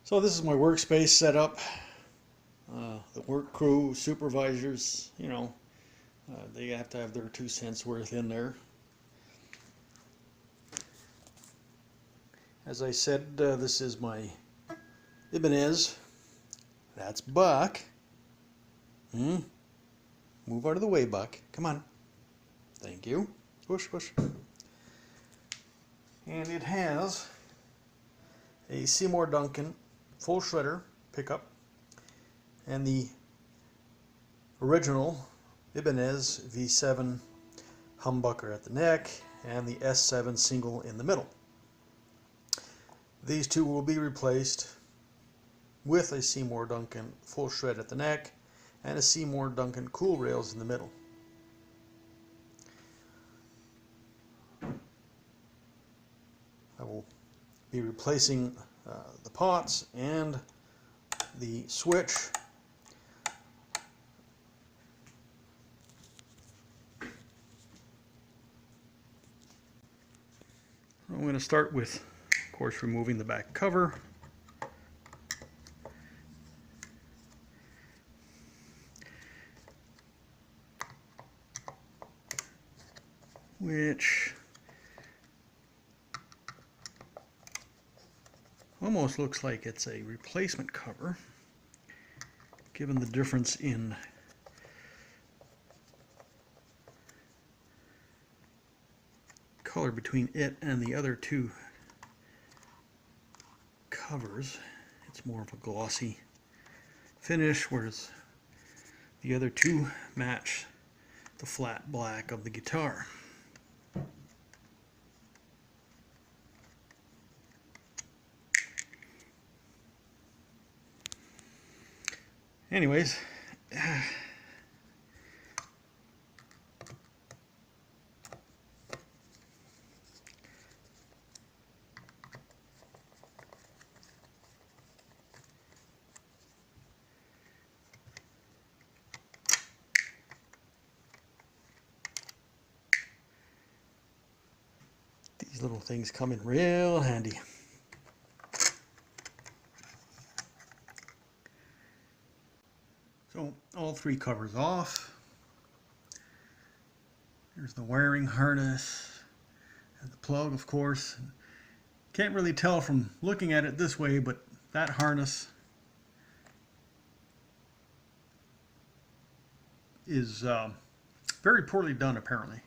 So this is my workspace setup. The work crew, supervisors, they have to have their 2 cents worth in there. As I said, this is my Ibanez. That's Buck. Move out of the way, Buck. Come on. Thank you. Push, push. And it has a Seymour Duncan full shredder pickup and the original Ibanez V7 humbucker at the neck and the S7 single in the middle. These two will be replaced with a Seymour Duncan full shred at the neck and a Seymour Duncan cool rails in the middle. I will be replacing the pots and the switch. I'm going to start with, of course, removing the back cover. Which almost looks like it's a replacement cover, given the difference in color between it and the other two covers. It's more of a glossy finish, whereas the other two match the flat black of the guitar. Anyways, these little things come in real handy. So all three covers off. There's the wiring harness and the plug, of course. Can't really tell from looking at it this way, but that harness is very poorly done, apparently,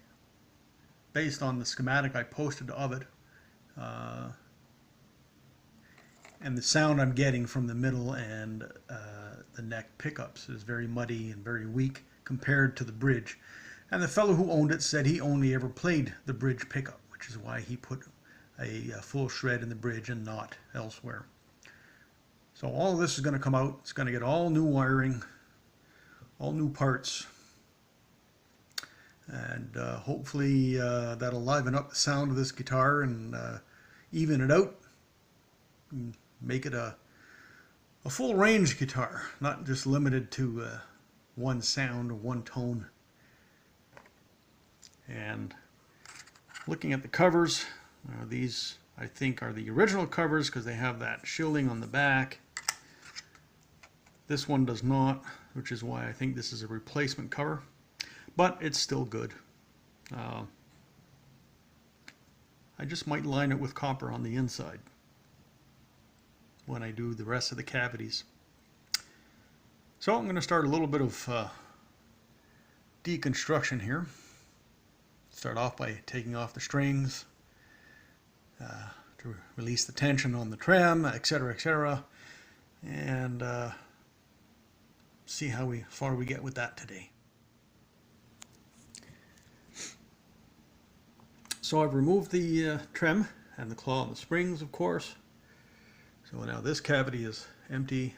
based on the schematic I posted of it. And the sound I'm getting from the middle and the neck pickups is very muddy and very weak compared to the bridge. And the fellow who owned it said he only ever played the bridge pickup, which is why he put a full shred in the bridge and not elsewhere. So all of this is going to come out. It's going to get all new wiring, all new parts, and hopefully that'll liven up the sound of this guitar and even it out, and make it a full range guitar, not just limited to one sound or one tone. And looking at the covers, these I think are the original covers because they have that shielding on the back. This one does not, which is why I think this is a replacement cover, but it's still good. I just might line it with copper on the inside when I do the rest of the cavities. So I'm going to start a little bit of deconstruction here. Start off by taking off the strings to release the tension on the trem, etc., and see how far we get with that today. So I've removed the trem and the claw and the springs, of course. So now this cavity is empty,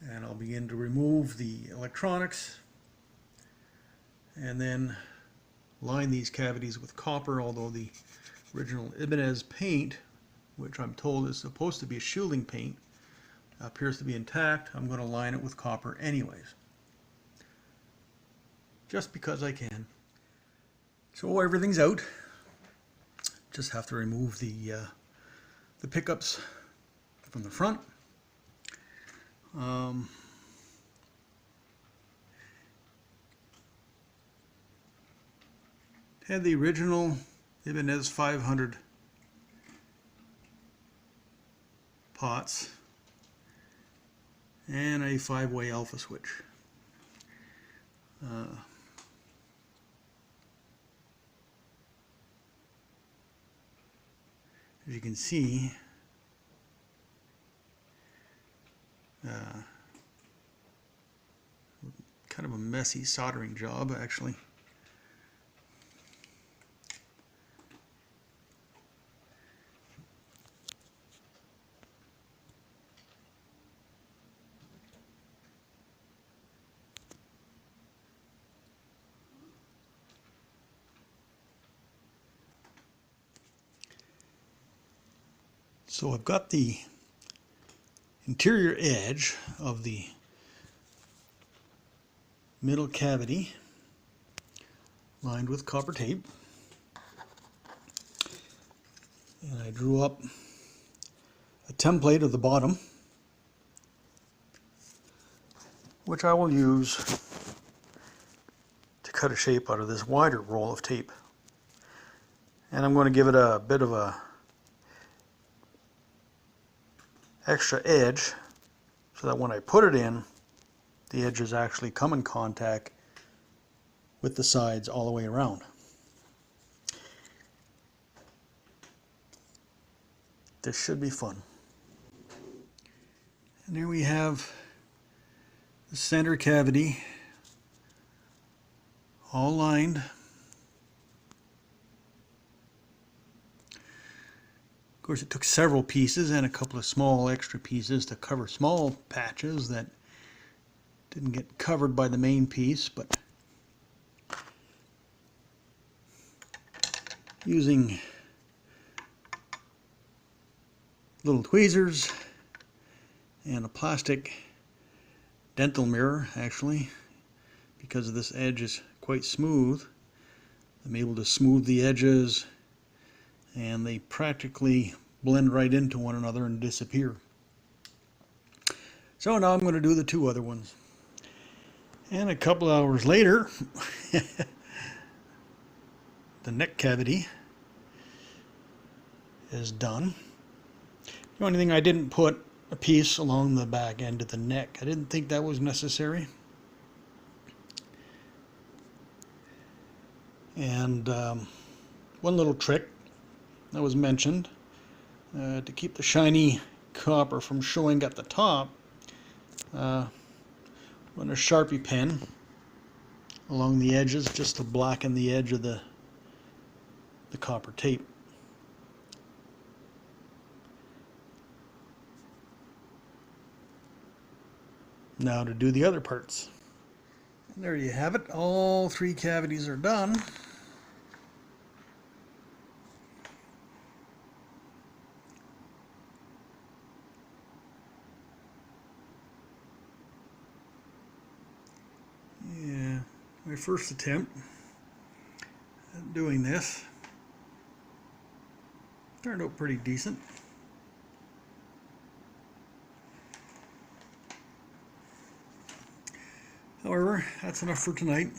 and I'll begin to remove the electronics and then line these cavities with copper, although the original Ibanez paint, which I'm told is supposed to be a shielding paint, appears to be intact. I'm going to line it with copper anyways, just because I can. So everything's out. Just have to remove the pickups from the front. Had the original Ibanez 500 pots and a 5-way alpha switch. As you can see, kind of a messy soldering job actually. So I've got the interior edge of the middle cavity lined with copper tape, and I drew up a template of the bottom, which I will use to cut a shape out of this wider roll of tape. And I'm going to give it a bit of a extra edge so that when I put it in, the edges actually come in contact with the sides all the way around. This should be fun. And there we have the center cavity all lined. Of course, it took several pieces and a couple of small extra pieces to cover small patches that didn't get covered by the main piece, but using little tweezers and a plastic dental mirror, actually, because this edge is quite smooth, I'm able to smooth the edges and they practically blend right into one another and disappear. So now I'm going to do the two other ones. And a couple hours later, the neck cavity is done. The only thing, I didn't put a piece along the back end of the neck. I didn't think that was necessary. And one little trick that was mentioned to keep the shiny copper from showing at the top, run a Sharpie pen along the edges just to blacken the edge of the copper tape. Now to do the other parts. And there you have it. All three cavities are done. Yeah, my first attempt at doing this turned out pretty decent. However, that's enough for tonight.